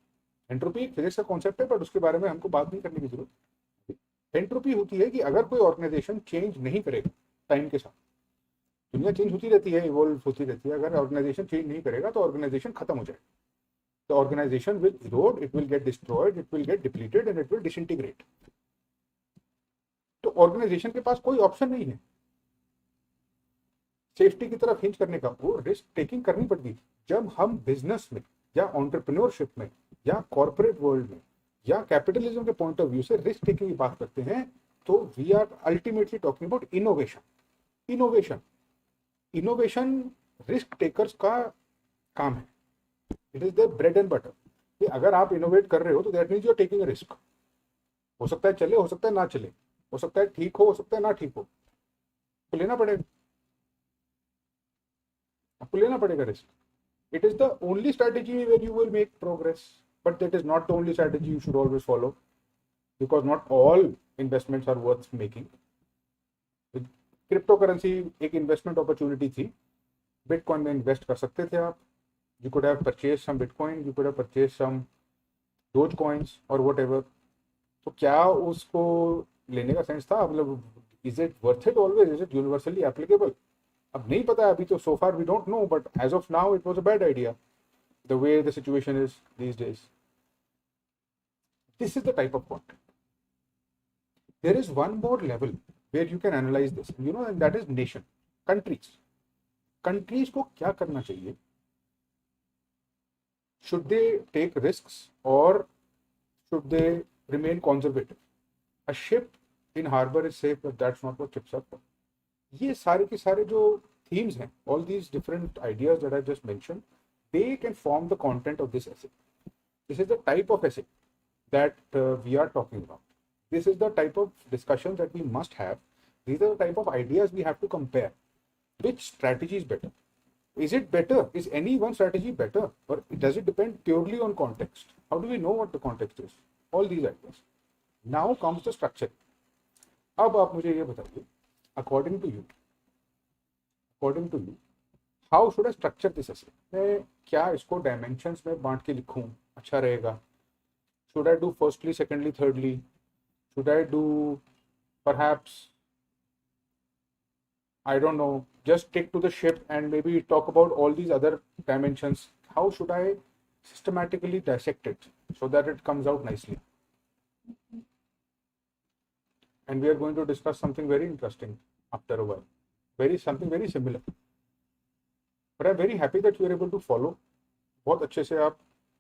entropy एक physics का concept है बट उसके बारे में हमको बात नहीं करने की जरूरत. एंट्रोपी होती है कि अगर कोई ऑर्गेनाइजेशन चेंज नहीं करेगा टाइम के साथ, दुनिया चेंज होती रहती है, इवॉल्व होती रहती है, अगर ऑर्गेनाइजेशन चेंज नहीं करेगा तो ऑर्गेनाइजेशन खत्म हो जाएगा. The organization will erode, it will get destroyed, it will get depleted and it will disintegrate. तो ऑर्गेनाइजेशन के पास कोई ऑप्शन नहीं है सेफ्टी की तरफ हिंच करने का. वो रिस्क टेकिंग करनी पड़ती है. जब हम बिजनेस में या एंटरप्रेन्योरशिप में या कॉर्पोरेट वर्ल्ड में या कैपिटलिज्म के पॉइंट ऑफ व्यू से रिस्क टेकिंग की बात करते हैं तो we are ultimately talking about innovation. Innovation risk takers का काम है. It is the bread and butter. कि अगर आप इनोवेट कर रहे हो तो that means you are taking a risk. हो सकता है चले, हो सकता है ना चले, हो सकता है ठीक हो सकता है ना ठीक हो, तो लेना पड़ेगा, आपको लेना पड़ेगा risk. It is the only strategy where you will make progress, but that is not the only strategy you should always follow, because not all investments are worth making. Crypto currency एक investment opportunity थी. Bitcoin में invest कर सकते थे आप. You could have purchased some Bitcoin, you could have purchased some Dogecoins or whatever. तो क्या उसको लेने का सेंस था? मतलब is it worth it always? Is it universally applicable? अब नहीं पता है अभी तो. So far we don't know, but as of now it was a bad idea. The way the situation is these days. This is the type of content. There is one more level where you can analyze this, and that is nation, countries. Countries को क्या करना चाहिए? Should they take risks or should they remain conservative? A ship in harbor is safe, but that's not what ships are for. ये सारे के सारे जो themes हैं, all these different ideas that I just mentioned, they can form the content of this essay. This is the type of essay that we are talking about. This is the type of discussions that we must have. These are the type of ideas we have to compare. Which strategy is better? Is it better? Is any one strategy better? Or does it depend purely on context? How do we know what the context is? All these ideas. Now comes the structure. अब आप मुझे ये बताइए, according to you, how should I structure this essay? मैं क्या इसको dimensions में बांट के लिखूं अच्छा रहेगा? Should I do firstly, secondly, thirdly? Should I do perhaps, I don't know, just stick to the ship and maybe talk about all these other dimensions? How should I systematically dissect it so that it comes out nicely? And we are going to discuss something very interesting after a while. Something very similar. But I'm very happy that you are able to follow. बहुत अच्छे से आप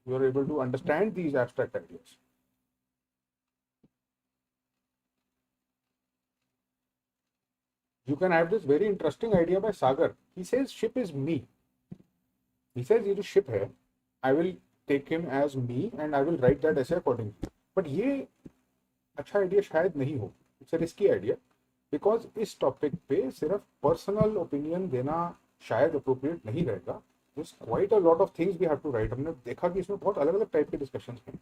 you are able to understand these abstract ideas. You can have this very interesting idea by Sagar. He says ship is me. He says ये जो ship है, I will take him as me and I will write that essay accordingly. But ये अच्छा idea शायद नहीं हो. It's a risky idea because इस topic पे सिर्फ personal opinion देना शायद appropriate नहीं रहेगा. There's quite a lot of things we have to write. हमने देखा कि इसमें बहुत अलग अलग टाइप के discussions हैं,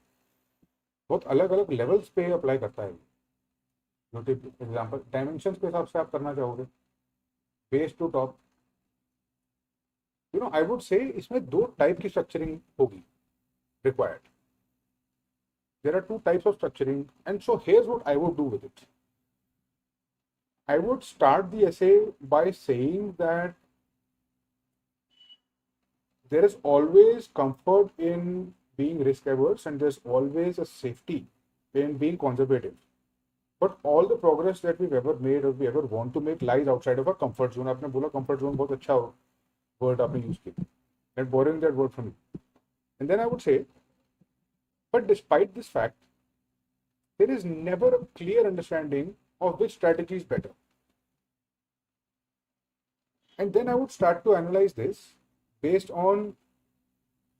बहुत अलग अलग levels पे apply करता है. एग्जाम्पल डायमेंशन के हिसाब से आप करना चाहोगे, base to top, I would say इसमें दो टाइप की स्ट्रक्चरिंग होगी required. There are two types of structuring, and so here's what I would do with it. I would start the essay by saying that there is always comfort in being risk averse and there's always a safety in being conservative. But all the progress that we've ever made or we ever want to make lies outside of our comfort zone. आपने बोला comfort zone बहुत अच्छा word आपने use किया. I'm borrowing that word from you. And then I would say, but despite this fact, there is never a clear understanding of which strategy is better. And then I would start to analyze this based on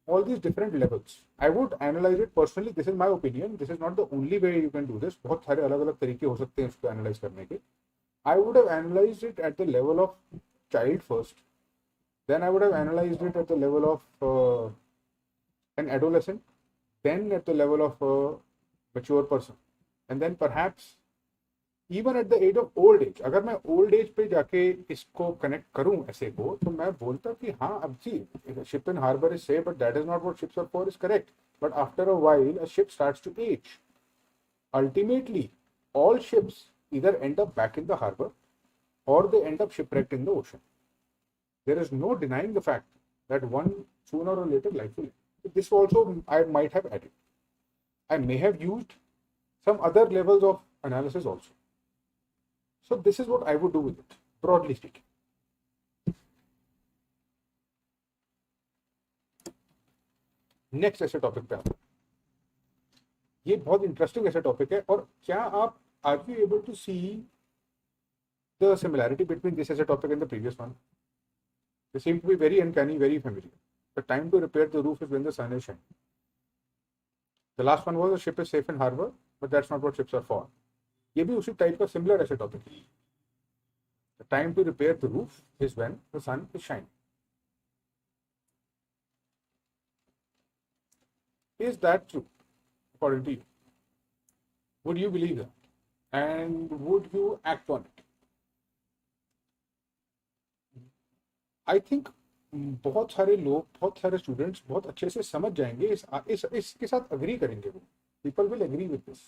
all these different levels. I would analyze it personally. This is my opinion. This is not the only way you can do this. बहुत सारे अलग अलग तरीके हो सकते हैं इसको analyse करने के. I would have analyzed it at the level of child first. Then I would have analyzed it at the level of an adolescent. Then at the level of a mature person. And then perhaps even at the age of old age. अगर मैं old age पे जाके इसको connect करूँ ऐसे को, तो मैं बोलता कि हाँ अब जी ship in harbor is safe, but that is not what ships are for is correct. But after a while, a ship starts to age. Ultimately, all ships either end up back in the harbor or they end up shipwrecked in the ocean. There is no denying the fact that one sooner or later life will end. This also I might have added. I may have used some other levels of analysis also. So this is what I would do with it, broadly speaking. Next ऐसे topic पे आते हैं. ये बहुत interesting ऐसा topic है. और क्या आप are you able to see the similarity between this essay topic and the previous one? They seem to be very uncanny, very familiar. The time to repair the roof is when the sun is shining. The last one was the ship is safe in harbour, but that's not what ships are for. ये भी उसी type का similar ऐसे topic है. The time to repair the roof is when the sun is shining. Is that true, according to you? Would you believe that? And would you act on it? I think बहुत सारे लोग, बहुत सारे students बहुत अच्छे से समझ जाएंगे, इसके साथ अग्री करेंगे. वो people will agree with this.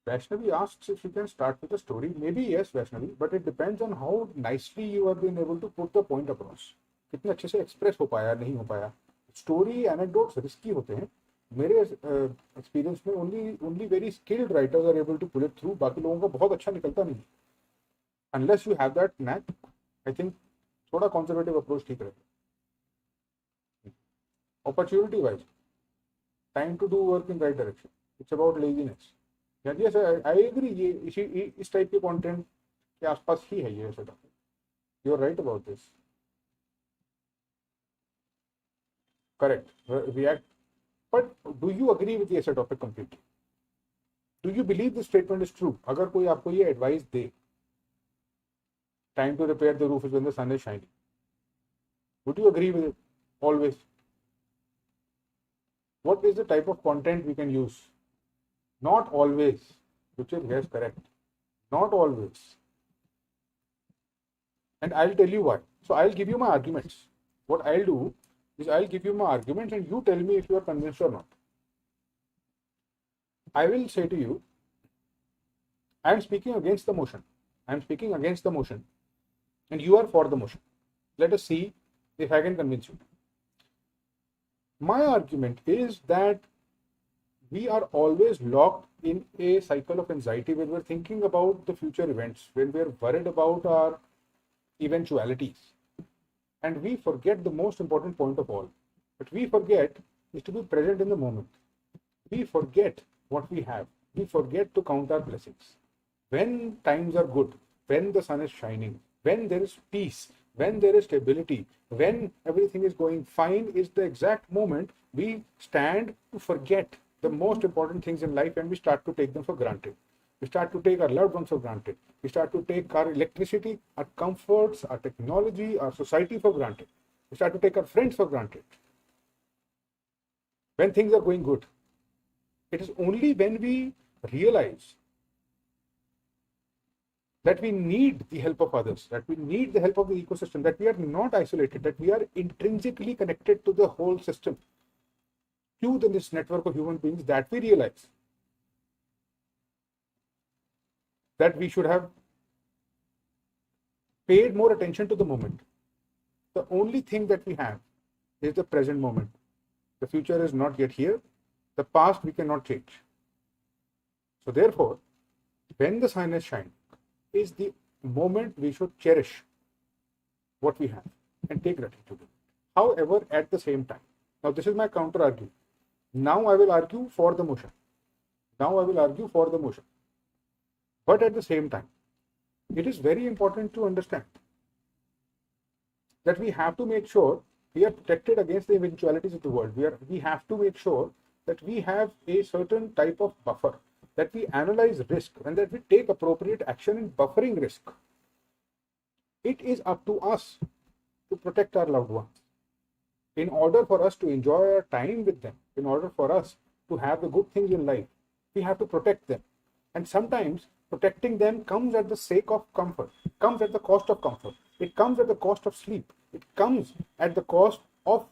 Vaishnavi asks if you can start with a story. Maybe yes, Vaishnavi, but it depends on how nicely you have been able to put the point across. कितने अच्छे से express हो पाया, नहीं हो पाया. Story anecdotes risky होते हैं. मेरे एक्सपीरियंस में only very skilled writers are able to pull it through. बाकी लोगों का बहुत अच्छा निकलता नहीं. Unless you have that knack, I think थोड़ा कंजर्वेटिव अप्रोच ठीक रहेगा. Opportunity wise, time to do work in right direction. It's about laziness. Yes, I agree. ये इस टाइप के कंटेंट के आसपास ही है ये essay topic. You are right about this. Correct. React. But do you agree with essay topic completely? Do you believe this statement is true? अगर कोई आपको ये एडवाइस दे, time to repair the roof is when the sun is shining, would you agree with it always? What is the type of content we can use? Not always. Ruchir, yes, correct. Not always. And I'll tell you why. So I'll give you my arguments. What I'll do is I'll give you my arguments and you tell me if you are convinced or not. I will say to you, I am speaking against the motion. I am speaking against the motion. And you are for the motion. Let us see if I can convince you. My argument is that we are always locked in a cycle of anxiety when we're thinking about the future events, when we're worried about our eventualities. And we forget the most important point of all. What we forget is to be present in the moment. We forget what we have. We forget to count our blessings. When times are good, when the sun is shining, when there is peace, when there is stability, when everything is going fine, is the exact moment we stand to forget the most important things in life and we start to take them for granted. We start to take our loved ones for granted. We start to take our electricity, our comforts, our technology, our society for granted. We start to take our friends for granted. When things are going good, it is only when we realize that we need the help of others, that we need the help of the ecosystem, that we are not isolated, that we are intrinsically connected to the whole system, to this network of human beings, that we realize that we should have paid more attention to the moment. The only thing that we have is the present moment. The future is not yet here. The past we cannot change. So therefore, when the sun is shining, is the moment we should cherish what we have and take gratitude. However, at the same time, now this is my counter argument. Now I will argue for the motion. But at the same time, it is very important to understand that we have to make sure we are protected against the eventualities of the world. We have to make sure that we have a certain type of buffer, that we analyze risk and that we take appropriate action in buffering risk. It is up to us to protect our loved ones. In order for us to enjoy our time with them, in order for us to have the good things in life, we have to protect them. And sometimes protecting them comes at the sake of comfort, comes at the cost of comfort. It comes at the cost of sleep. It comes at the cost of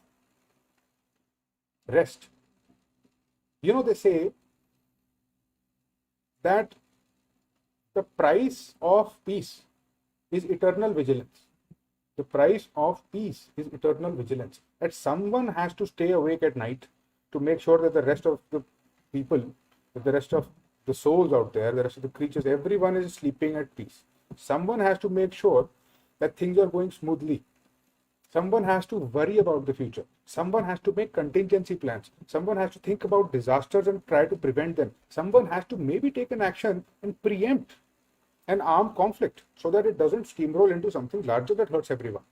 rest. You know, they say that the price of peace is eternal vigilance. The price of peace is eternal vigilance. That someone has to stay awake at night to make sure that the rest of the people, that the rest of the souls out there, the rest of the creatures, everyone is sleeping at peace. Someone has to make sure that things are going smoothly. Someone has to worry about the future. Someone has to make contingency plans. Someone has to think about disasters and try to prevent them. Someone has to maybe take an action and preempt an armed conflict so that it doesn't steamroll into something larger that hurts everyone.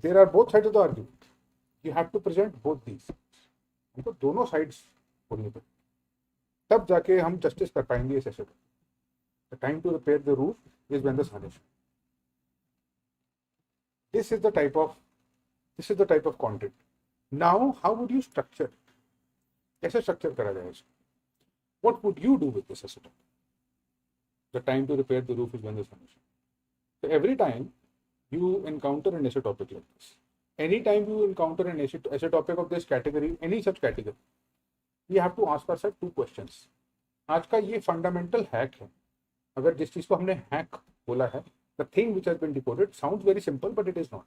There are both sides of the argument. You have to present both these. हमको दोनों sides बोलनी पड़े, तब जाके हम justice कर पाएंगे इस asset. The time to repair the roof is when the sun is. This is the type of content. Now, how would you structure it? कैसे structure करा जाए इसको? What would you do with this essay topic? The time to repair the roof is when the sun is. So every time you encounter an essay topic like this, anytime you encounter an essay topic of this category, any such category, we have to ask ourselves two questions. आज का ये fundamental hack है. अगर जिस चीज को हमने hack बोला है, the thing which has been decoded sounds very simple, but it is not.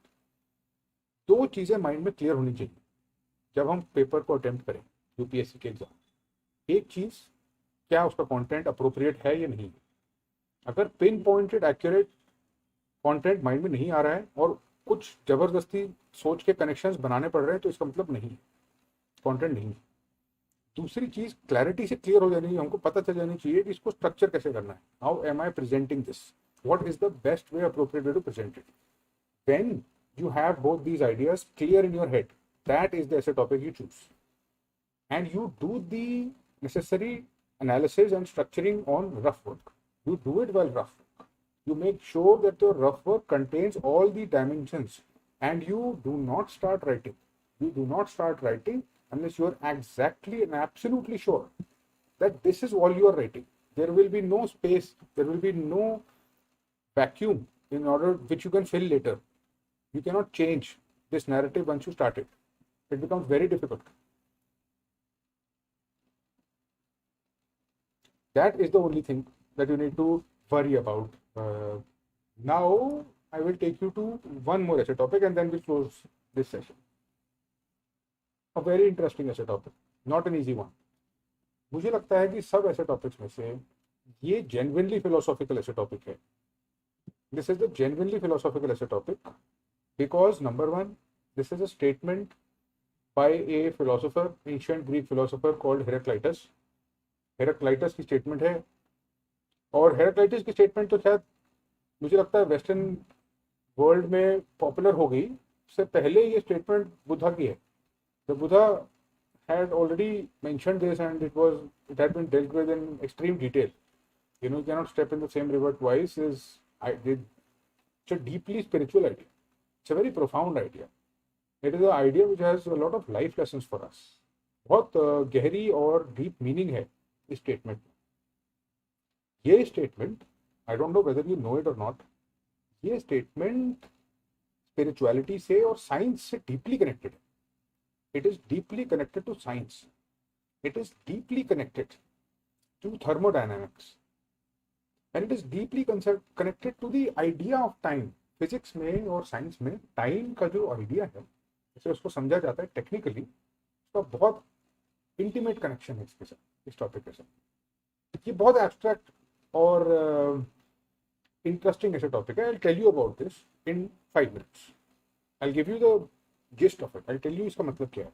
दो चीजें माइंड में क्लियर होनी चाहिए जब हम पेपर को अटेम्प्ट करें यूपीएससी के एग्जाम. एक चीज, क्या उसका कंटेंट अप्रोप्रिएट है या नहीं. अगर pin pointed accurate content mind में नहीं आ रहा है और कुछ जबरदस्ती सोच के कनेक्शंस बनाने पड़ रहे हैं, तो इसका मतलब नहीं, कंटेंट नहीं. दूसरी चीज, क्लैरिटी से क्लियर हो जानी चाहिए, हमको पता चल जानी चाहिए कि इसको स्ट्रक्चर कैसे करना है. How am I presenting this, what is the best way, appropriate way to present it. When you have both these ideas clear in your head, that is the essay topic you choose, and you do the necessary analysis and structuring on rough work. You do it while rough work. You make sure that your rough work contains all the dimensions, and you do not start writing. You do not start writing unless you are exactly and absolutely sure that this is all you are writing. There will be no space, there will be no vacuum in order which you can fill later. You cannot change this narrative once you start it. It becomes very difficult. That is the only thing that you need to worry about. Now, I will take you to one more essay topic and then we'll close this session. A very interesting essay topic, not an easy one. मुझे लगता है कि सब ऐसे topics में से ये genuinely philosophical essay topic है. This is the genuinely philosophical essay topic. Because number one, this is a statement by a philosopher, ancient Greek philosopher called Heraclitus. Heraclitus की statement है, और Heraclitus की statement तो शायद मुझे लगता है वेस्टर्न वर्ल्ड में पॉपुलर हो गई. उससे पहले ये स्टेटमेंट बुद्धा की है. The Buddha had already mentioned this and it had been dealt with in extreme detail. You know, you cannot step in the same river twice. It's a deeply spiritual idea. It's a very profound idea. It is an idea which has a lot of life lessons for us. बहुत गहरी और deep meaning है इस statement में. ये statement, I don't know whether you know it और not, ये statement spirituality से और साइंस से डीपली कनेक्टेड है. It is deeply connected to science. It is deeply connected to thermodynamics and it is deeply connected to the idea of time. Physics में और science में time का जो आइडिया है, जैसे उसको समझा जाता है टेक्निकली, उसका बहुत इंटीमेट कनेक्शन है इसके साथ, इस टॉपिक के साथ. ये बहुत एब्स्ट्रैक्ट और इंटरेस्टिंग ऐसा टॉपिक है. I tell you about this in 5 minutes. I give you the gist of it. I tell you इसका मतलब क्या है.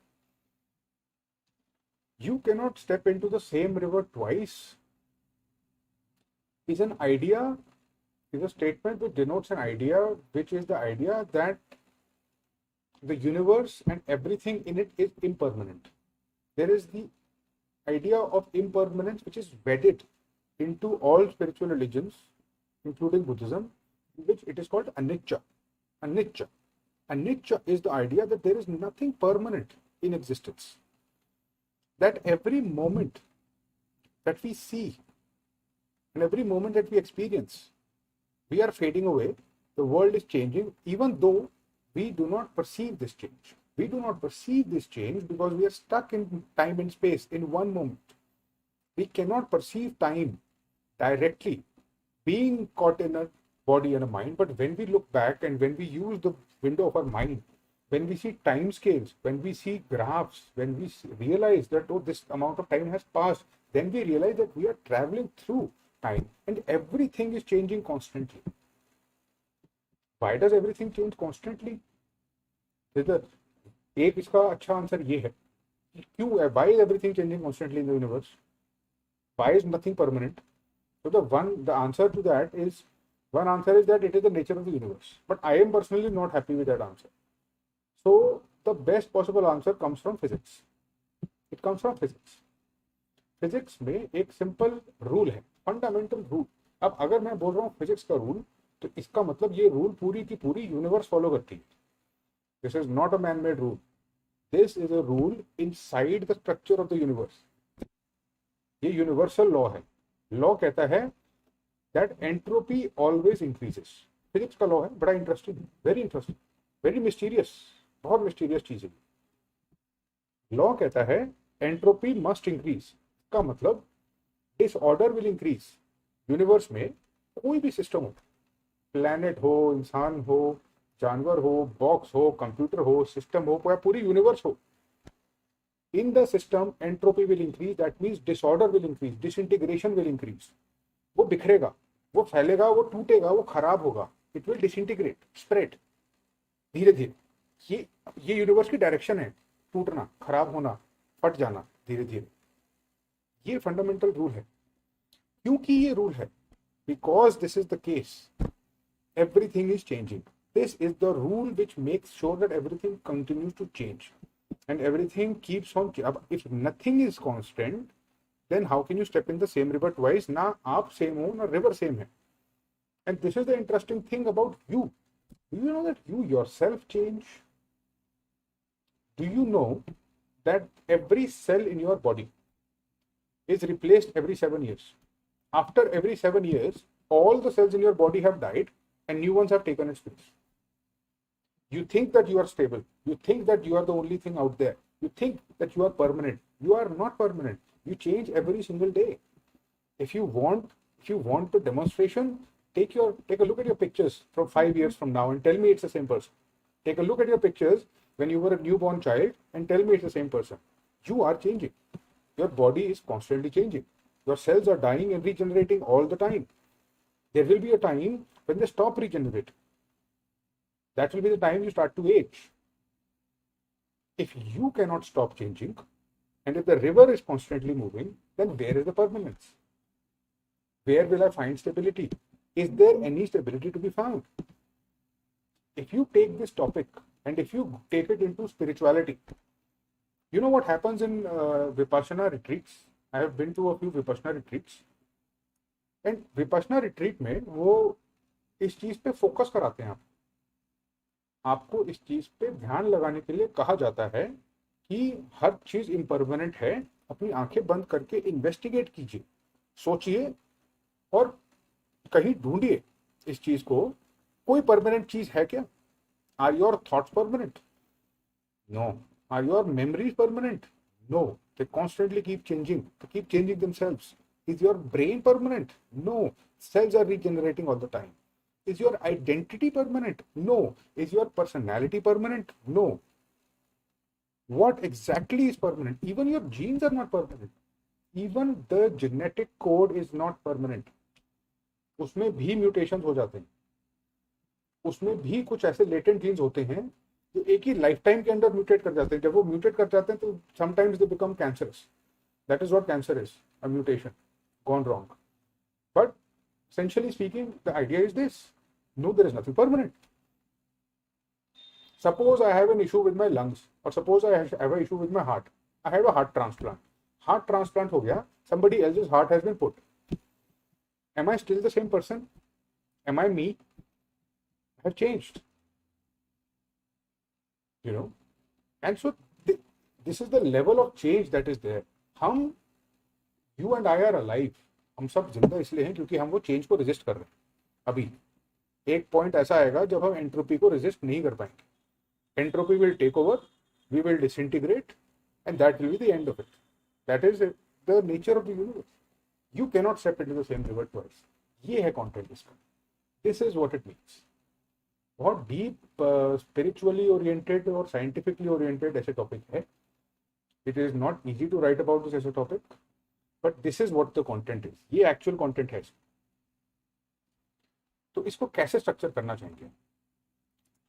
You cannot step into the same river twice is an idea, is a statement which denotes an idea, which is the idea that the universe and everything in it is impermanent. There is the idea of impermanence which is wedded into all spiritual religions, including Buddhism, in which it is called anicca. Anicca. Anicca is the idea that there is nothing permanent in existence. That every moment that we see and every moment that we experience, we are fading away, the world is changing, even though we do not perceive this change. We do not perceive this change because we are stuck in time and space in one moment. We cannot perceive time directly, being caught in a body and a mind, but when we look back and when we use the window of our mind, when we see time scales, when we see graphs, when we realize that, oh, this amount of time has passed, then we realize that we are traveling through time and everything is changing constantly. Why does everything change constantly? एक इसका अच्छा answer ये है, क्यों है, why is everything changing constantly in the universe? Why is nothing permanent? So the answer to that is, one answer is that it is the nature of the universe, but I am personally not happy with that answer. So the best possible answer comes from physics. It comes from physics. Physics में एक simple rule है, fundamental rule. अब अगर मैं बोल रहा हूँ physics का रूल, तो इसका मतलब ये रूल पूरी की पूरी यूनिवर्स फॉलो करती है. This is not a man made rule. This is a rule inside the structure of the universe. ये यूनिवर्सल लॉ है. लॉ कहता है that entropy always increases. Physics का लॉ है, बड़ा interesting, very interesting, very mysterious, बहुत mysterious चीज है. लॉ कहता है एंट्रोपी मस्ट इंक्रीज. का मतलब डिसऑर्डर विल इंक्रीज. यूनिवर्स में कोई भी सिस्टम हो, प्लैनेट हो, इंसान हो, जानवर हो, बॉक्स हो, कंप्यूटर हो, सिस्टम हो, पूरी यूनिवर्स हो, in the system entropy will increase. That means disorder will increase, disintegration will increase. वो बिखरेगा, वो फैलेगा, वो टूटेगा, वो खराब होगा. इट विल डिसइंटीग्रेट, स्प्रेड धीरे धीरे. ये यूनिवर्स की डायरेक्शन है, टूटना, खराब होना, फट जाना धीरे धीरे. ये फंडामेंटल रूल है. क्योंकि ये रूल है, because this is the case, everything is changing. This is the rule which makes sure that everything continues to change and everything keeps on. अब if nothing is constant, then how can you step in the same river twice? ना आप same हो, ना river same है. And this is the interesting thing about you. Do you know that you yourself change? Do you know that every cell in your body is replaced every 7 years. After every 7 years, all the cells in your body have died and new ones have taken its place. You think that you are stable. You think that you are the only thing out there. You think that you are permanent. You are not permanent. You change every single day. If you want the demonstration, take a look at your pictures from 5 years from now and tell me it's the same person. Take a look at your pictures when you were a newborn child and tell me it's the same person. You are changing. Your body is constantly changing. Your cells are dying and regenerating all the time. There will be a time when they stop regenerating. That will be the time you start to age. If you cannot stop changing, and if the river is constantly moving, then where is the permanence? Where will I find stability? Is there any stability to be found? If you take this topic and if you take it into spirituality, you know what happens in Vipassana retreats? I have been to a few Vipassana retreats. And Vipassana retreat में वो इस चीज पे focus कराते हैं. आपको इस चीज पे ध्यान लगाने के लिए कहा जाता है कि हर चीज इम्परमानेंट है. अपनी आंखें बंद करके इन्वेस्टिगेट कीजिए, सोचिए और कहीं ढूंढिए इस चीज को, कोई परमानेंट चीज है क्या? Are your thoughts permanent? No. Are your memories permanent? No. They constantly keep changing themselves. Is your brain permanent? No. Cells are regenerating all the time. Is your identity permanent? No. Is your personality permanent? No. What exactly is permanent? Even your genes are not permanent. Even the genetic code is not permanent. उसमें भी mutations हो जाते हैं, उसमें भी कुछ ऐसे latent jeans होते हैं जो एक ही लाइफ टाइम के अंदर म्यूटेट कर जाते हैं. जब वो म्यूटेट कर जाते हैं तो sometimes they become cancerous. That is what cancer is, a mutation gone wrong. But essentially speaking, the idea is this: no, there is nothing permanent. Suppose I have an issue with my lungs, or suppose I have an issue with my heart. I have a heart transplant. Heart transplant हो गया, somebody else's heart has been put. Am I still the same person? Am I me? I have changed. You know, and so this is the level of change that is there. हम, you and I are alive. हम सब जिंदा इसलिए हैं क्योंकि हम वो change को रेजिस्ट कर रहे हैं. अभी एक पॉइंट ऐसा आएगा जब हम एंट्रोपी को रेजिस्ट नहीं कर पाएंगे. Entropy will take over, we will disintegrate, and that will be the end of it. That is the nature of the universe. You cannot step into the same river twice. ये है content इसका. This is what it means. बहुत deep spiritually oriented और scientifically oriented ऐसे topic है. It is not easy to write about this as a topic, but this is what the content is. ये actual content है. तो इसको कैसे structure करना चाहेंगे?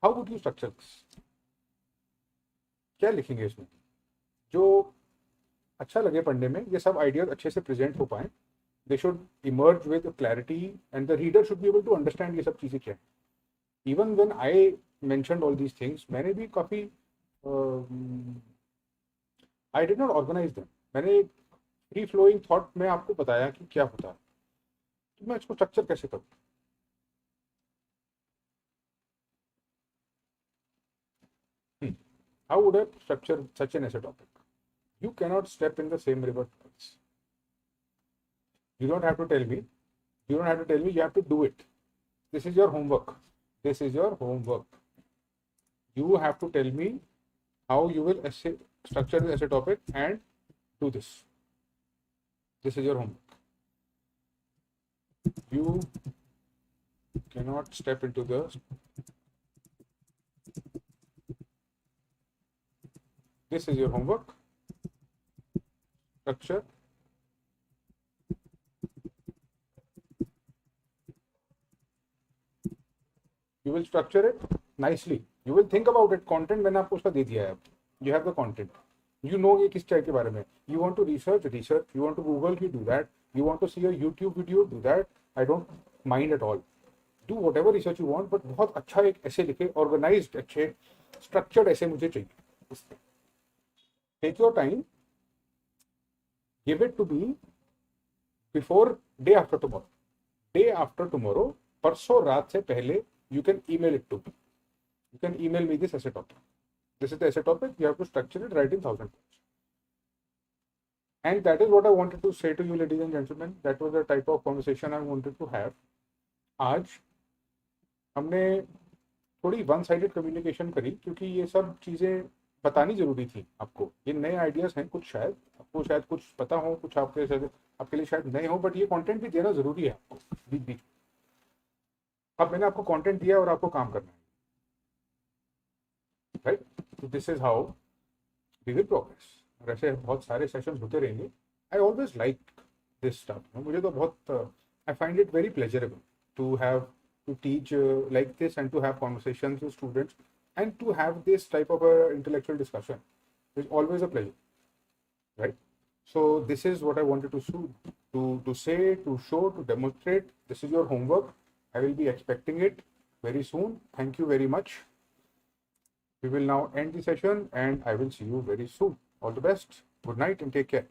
How would you structure this? क्या लिखेंगे इसमें जो अच्छा लगे पढ़ने में, ये सब आइडियाज अच्छे से प्रेजेंट हो पाए. They should emerge with clarity and the reader should be able to understand ये सब चीज़ें क्या है. Even when I mentioned all these things, मैंने भी काफ़ी I did not organise them. मैंने फ्री फ्लोइंग थॉट में आपको बताया कि क्या होता है, तो मैं इसको स्ट्रक्चर कैसे करूँ. How would I structure such an essay topic? You cannot step in the same river twice. You don't have to tell me. You don't have to tell me. You have to do it. This is your homework. This is your homework. You have to tell me how you will structure the essay topic and do this. This is your homework. You cannot step into the This is your homework. Structure. You will structure it nicely. You will think about it. Content मैंने आपको उसका दे दिया है. You have the content. You know ये किस type के बारे में. You want to research. You want to Google, you do that. You want to see a YouTube video, do that. I don't mind at all. Do whatever research you want, but बहुत अच्छा एक ऐसे लिखे, organized, अच्छे, structured ऐसे मुझे चाहिए. Take your time. Give it to me before day after tomorrow. Day after tomorrow, परसों रात से पहले, you can email it to me. You can email me this essay topic. This is the essay topic. You have to structure it, write in 1,000 words. And that is what I wanted to say to you, ladies and gentlemen. That was the type of conversation I wanted to have. आज हमने थोड़ी one sided communication करी क्योंकि ये सब चीज़ें बतानी जरूरी थी आपको. ये नए आइडियाज हैं, कुछ शायद आपको शायद कुछ पता हो, कुछ आपके लिए शायद नए हो, बट ये कंटेंट भी देना जरूरी है आपको बीच बीच. अब मैंने आपको कंटेंट दिया और आपको काम करना है, राइट. तो this is how we will progress. और ऐसे बहुत सारे सेशंस होते रहेंगे. I always like this stuff. मुझे तो बहुत I find it very pleasurable to have to teach like this and to have conversations with students and to have this type of a intellectual discussion is always a pleasure, right? So this is what I wanted to say, to show, to demonstrate. This is your homework. I will be expecting it very soon. Thank you very much. We will now end the session and I will see you very soon. All the best. Good night and take care.